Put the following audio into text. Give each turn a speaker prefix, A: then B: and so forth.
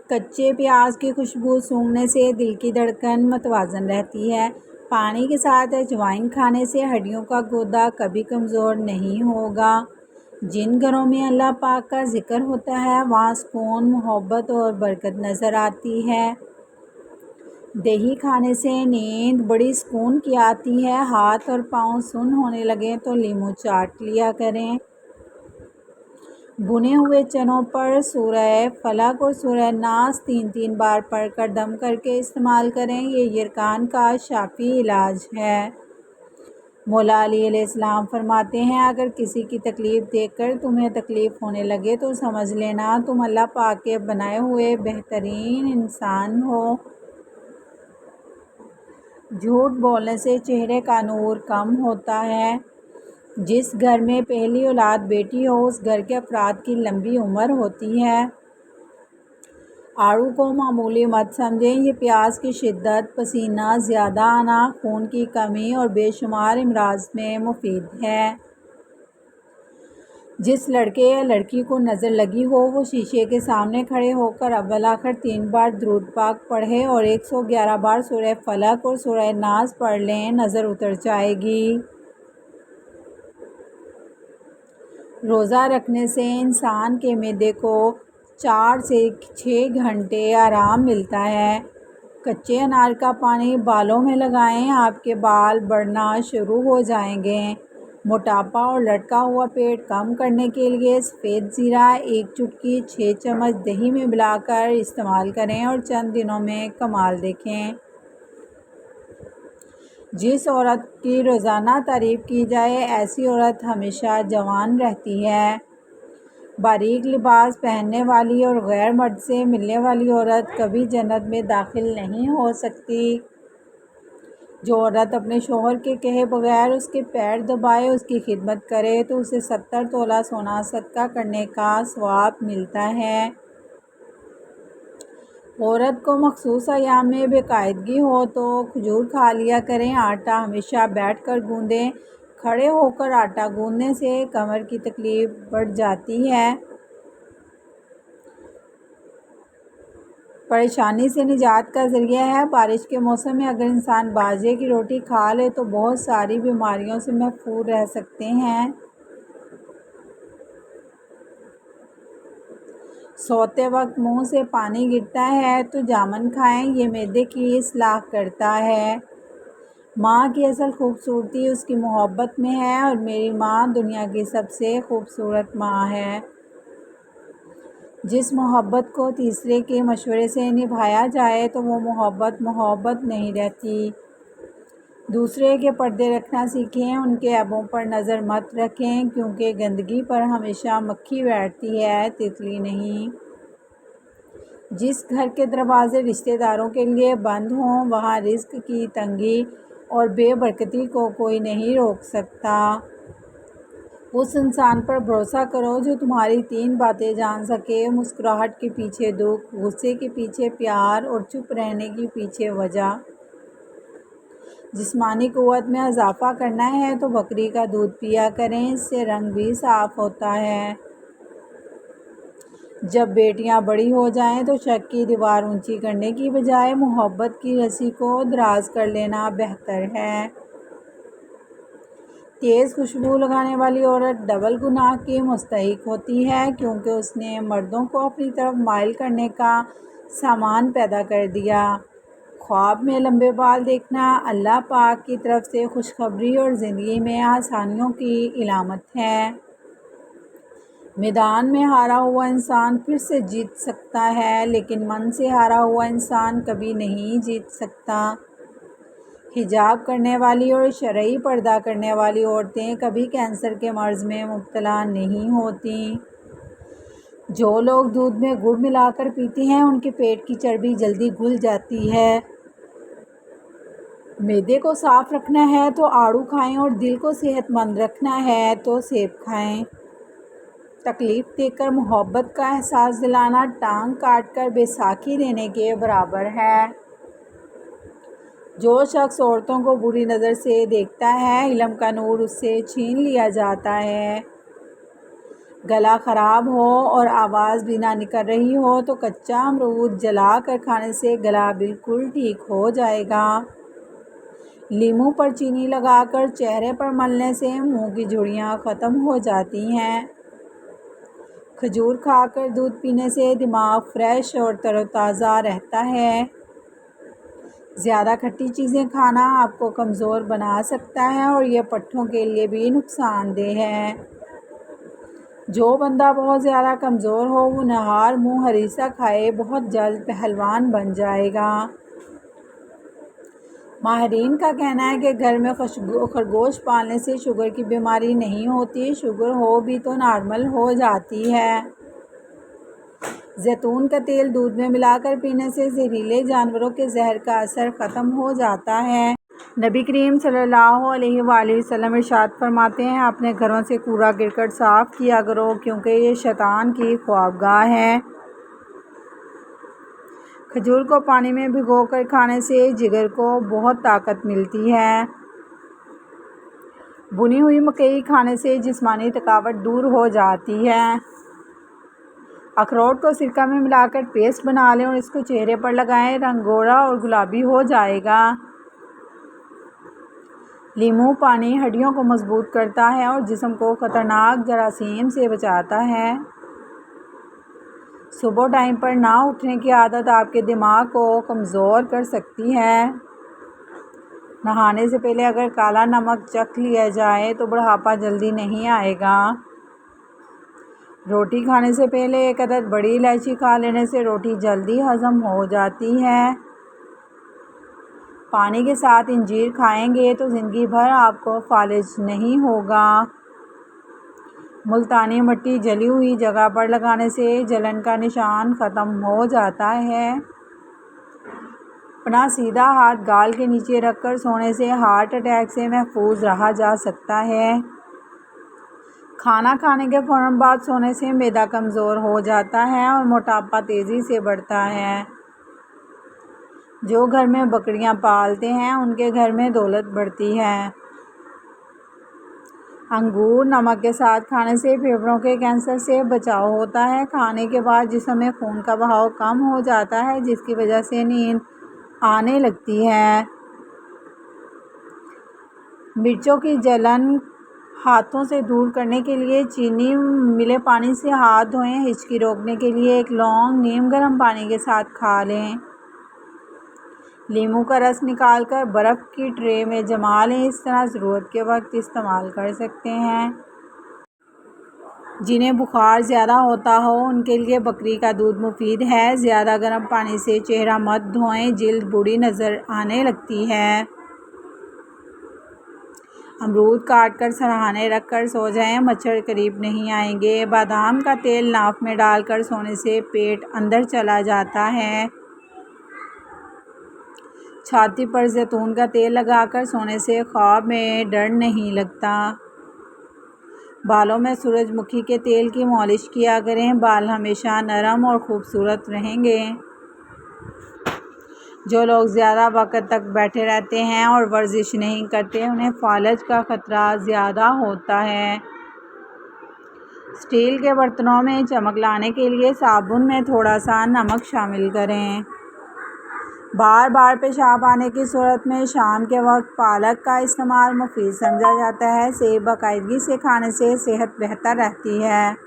A: کچے پیاز کی خوشبو سونگھنے سے دل کی دھڑکن متوازن رہتی ہے۔ پانی کے ساتھ اجوائن کھانے سے ہڈیوں کا گودا کبھی کمزور نہیں ہوگا۔ جن گھروں میں اللہ پاک کا ذکر ہوتا ہے وہاں سکون، محبت اور برکت نظر آتی ہے۔ دہی کھانے سے نیند بڑی سکون کی آتی ہے۔ ہاتھ اور پاؤں سن ہونے لگیں تو لیموں چاٹ لیا کریں۔ بھنے ہوئے چنوں پر سورہ فلق اور سورہ ناس 3 بار پڑھ کر دم کر کے استعمال کریں، یہ یرقان کا شافی علاج ہے۔ مولا علی علیہ السلام فرماتے ہیں اگر کسی کی تکلیف دیکھ کر تمہیں تکلیف ہونے لگے تو سمجھ لینا تم اللہ پاک کے بنائے ہوئے بہترین انسان ہو۔ جھوٹ بولنے سے چہرے کا نور کم ہوتا ہے۔ جس گھر میں پہلی اولاد بیٹی ہو اس گھر کے افراد کی لمبی عمر ہوتی ہے۔ آڑو کو معمولی مت سمجھیں، یہ پیاز کی شدت، پسینہ زیادہ آنا، خون کی کمی اور بے شمار امراض میں مفید ہے۔ جس لڑکے یا لڑکی کو نظر لگی ہو وہ شیشے کے سامنے کھڑے ہو کر اول آخر 3 بار درود پاک پڑھے اور 111 بار سورہ فلق اور سورہ ناس پڑھ لیں، نظر اتر جائے گی۔ روزہ رکھنے سے انسان کے معدے کو 4 سے 6 گھنٹے آرام ملتا ہے۔ کچے انار کا پانی بالوں میں لگائیں، آپ کے بال بڑھنا شروع ہو جائیں گے۔ موٹاپا اور لٹکا ہوا پیٹ کم کرنے کے لیے سفید زیرہ 1 چٹکی 6 چمچ دہی میں ملا کر استعمال کریں اور چند دنوں میں کمال دیکھیں۔ جس عورت کی روزانہ تعریف کی جائے ایسی عورت ہمیشہ جوان رہتی ہے۔ باریک لباس پہننے والی اور غیر مرد سے ملنے والی عورت کبھی جنت میں داخل نہیں ہو سکتی۔ جو عورت اپنے شوہر کے کہے بغیر اس کے پیر دبائے اس کی خدمت کرے تو اسے 70 تولہ سونا صدقہ کرنے کا ثواب ملتا ہے۔ عورت کو مخصوص ایام میں بے قاعدگی ہو تو کھجور کھا لیا کریں۔ آٹا ہمیشہ بیٹھ کر گوندیں، کھڑے ہو کر آٹا گوندنے سے کمر کی تکلیف بڑھ جاتی ہے۔ پریشانی سے نجات کا ذریعہ ہے۔ بارش کے موسم میں اگر انسان باجرے کی روٹی کھا لے تو بہت ساری بیماریوں سے محفوظ رہ سکتے ہیں۔ سوتے وقت منہ سے پانی گرتا ہے تو جامن کھائیں، یہ معدے کی اصلاح کرتا ہے۔ ماں کی اصل خوبصورتی اس کی محبت میں ہے اور میری ماں دنیا کی سب سے خوبصورت ماں ہے۔ جس محبت کو تیسرے کے مشورے سے نبھایا جائے تو وہ محبت نہیں رہتی۔ دوسرے کے پردے رکھنا سیکھیں، ان کے عیبوں پر نظر مت رکھیں کیونکہ گندگی پر ہمیشہ مکھی بیٹھتی ہے، تتلی نہیں۔ جس گھر کے دروازے رشتہ داروں کے لیے بند ہوں وہاں رزق کی تنگی اور بے برکتی کو کوئی نہیں روک سکتا۔ اس انسان پر بھروسہ کرو جو تمہاری 3 باتیں جان سکے، مسکراہٹ کے پیچھے دکھ، غصے کے پیچھے پیار اور چپ رہنے کے پیچھے وجہ۔ جسمانی قوت میں اضافہ کرنا ہے تو بکری کا دودھ پیا کریں، اس سے رنگ بھی صاف ہوتا ہے۔ جب بیٹیاں بڑی ہو جائیں تو شک کی دیوار اونچی کرنے کی بجائے محبت کی رسی کو دراز کر لینا بہتر ہے۔ تیز خوشبو لگانے والی عورت ڈبل گناہ کی مستحق ہوتی ہے کیونکہ اس نے مردوں کو اپنی طرف مائل کرنے کا سامان پیدا کر دیا۔ خواب میں لمبے بال دیکھنا اللہ پاک کی طرف سے خوشخبری اور زندگی میں آسانیوں کی علامت ہے۔ میدان میں ہارا ہوا انسان پھر سے جیت سکتا ہے لیکن من سے ہارا ہوا انسان کبھی نہیں جیت سکتا۔ حجاب کرنے والی اور شرعی پردہ کرنے والی عورتیں کبھی کینسر کے مرض میں مبتلا نہیں ہوتیں۔ جو لوگ دودھ میں گڑ ملا کر پیتے ہیں ان کے پیٹ کی چربی جلدی گل جاتی ہے۔ معدے کو صاف رکھنا ہے تو آڑو کھائیں اور دل کو صحت مند رکھنا ہے تو سیب کھائیں۔ تکلیف دے کر محبت کا احساس دلانا ٹانگ کاٹ کر بیساکھی دینے کے برابر ہے۔ جو شخص عورتوں کو بری نظر سے دیکھتا ہے علم کا نور اس سے چھین لیا جاتا ہے۔ گلا خراب ہو اور آواز بھی نہ نکل رہی ہو تو کچا امرود جلا کر کھانے سے گلا بالکل ٹھیک ہو جائے گا۔ لیموں پر چینی لگا کر چہرے پر ملنے سے منہ کی جھریاں ختم ہو جاتی ہیں۔ کھجور کھا کر دودھ پینے سے دماغ فریش اور تر و تازہ رہتا ہے۔ زیادہ کھٹی چیزیں کھانا آپ کو کمزور بنا سکتا ہے اور یہ پٹھوں کے لیے بھی نقصان دہ ہے۔ جو بندہ بہت زیادہ کمزور ہو وہ نہار منہ ہریسہ کھائے بہت جلد پہلوان بن جائے گا۔ ماہرین کا کہنا ہے کہ گھر میں خرگوش پالنے سے شوگر کی بیماری نہیں ہوتی، شوگر ہو بھی تو نارمل ہو جاتی ہے۔ زیتون کا تیل دودھ میں ملا کر پینے سے زہریلے جانوروں کے زہر کا اثر ختم ہو جاتا ہے۔ نبی کریم صلی اللہ علیہ وآلہ وسلم ارشاد فرماتے ہیں، اپنے گھروں سے کوڑا کرکٹ صاف کیا کرو کیونکہ یہ شیطان کی خوابگاہ ہے۔ کھجور کو پانی میں بھگو کر کھانے سے جگر کو بہت طاقت ملتی ہے۔ بھنی ہوئی مکئی کھانے سے جسمانی تھکاوٹ دور ہو جاتی ہے۔ اخروٹ کو سرکہ میں ملا کر پیسٹ بنا لیں اور اس کو چہرے پر لگائیں، رنگ گوڑا اور گلابی ہو جائے گا۔ لیموں پانی ہڈیوں کو مضبوط کرتا ہے اور جسم کو خطرناک جراثیم سے بچاتا ہے۔ صبح ٹائم پر نہ اٹھنے کی عادت آپ کے دماغ کو کمزور کر سکتی ہے۔ نہانے سے پہلے اگر کالا نمک چکھ لیا جائے تو بڑھاپا جلدی نہیں آئے گا۔ روٹی کھانے سے پہلے ایک عدد بڑی الائچی کھا لینے سے روٹی جلدی ہضم ہو جاتی ہے۔ پانی کے ساتھ انجیر کھائیں گے تو زندگی بھر آپ کو فالج نہیں ہوگا۔ ملتانی مٹی جلی ہوئی جگہ پر لگانے سے جلن کا نشان ختم ہو جاتا ہے۔ اپنا سیدھا ہاتھ گال کے نیچے رکھ کر سونے سے ہارٹ اٹیک سے محفوظ رہا جا سکتا ہے۔ کھانا کھانے کے فوراً بعد سونے سے معدہ کمزور ہو جاتا ہے اور موٹاپا تیزی سے بڑھتا ہے۔ جو گھر میں بکریاں پالتے ہیں ان کے گھر میں دولت بڑھتی ہے۔ انگور نمک کے ساتھ کھانے سے پھیپھڑوں کے کینسر سے بچاؤ ہوتا ہے۔ کھانے کے بعد جسم میں خون کا بہاؤ کم ہو جاتا ہے جس کی وجہ سے نیند آنے لگتی ہے۔ مرچوں کی جلن ہاتھوں سے دور کرنے کے لیے چینی ملے پانی سے ہاتھ دھوئیں۔ ہچکی روکنے کے لیے ایک لونگ نیم گرم پانی کے ساتھ کھا لیں۔ لیموں کا رس نکال کر برف کی ٹرے میں جما لیں، اس طرح ضرورت کے وقت استعمال کر سکتے ہیں۔ جنہیں بخار زیادہ ہوتا ہو ان کے لیے بکری کا دودھ مفید ہے۔ زیادہ گرم پانی سے چہرہ مت دھوئیں، جلد بوڑھی نظر آنے لگتی ہے۔ امرود کاٹ کر سرہانے رکھ کر سو جائیں، مچھر قریب نہیں آئیں گے۔ بادام کا تیل ناک میں ڈال کر سونے سے پیٹ اندر چلا جاتا ہے۔ چھاتی پر زیتون کا تیل لگا کر سونے سے خواب میں ڈر نہیں لگتا۔ بالوں میں سورج مکھی کے تیل کی مالش کیا کریں، بال ہمیشہ نرم اور خوبصورت رہیں گے۔ جو لوگ زیادہ وقت تک بیٹھے رہتے ہیں اور ورزش نہیں کرتے انہیں فالج کا خطرہ زیادہ ہوتا ہے۔ اسٹیل کے برتنوں میں چمک لانے کے لیے صابن میں تھوڑا سا نمک شامل کریں۔ بار بار پیشاب آنے کی صورت میں شام کے وقت پالک کا استعمال مفید سمجھا جاتا ہے۔ سیب باقاعدگی سے کھانے سے صحت بہتر رہتی ہے۔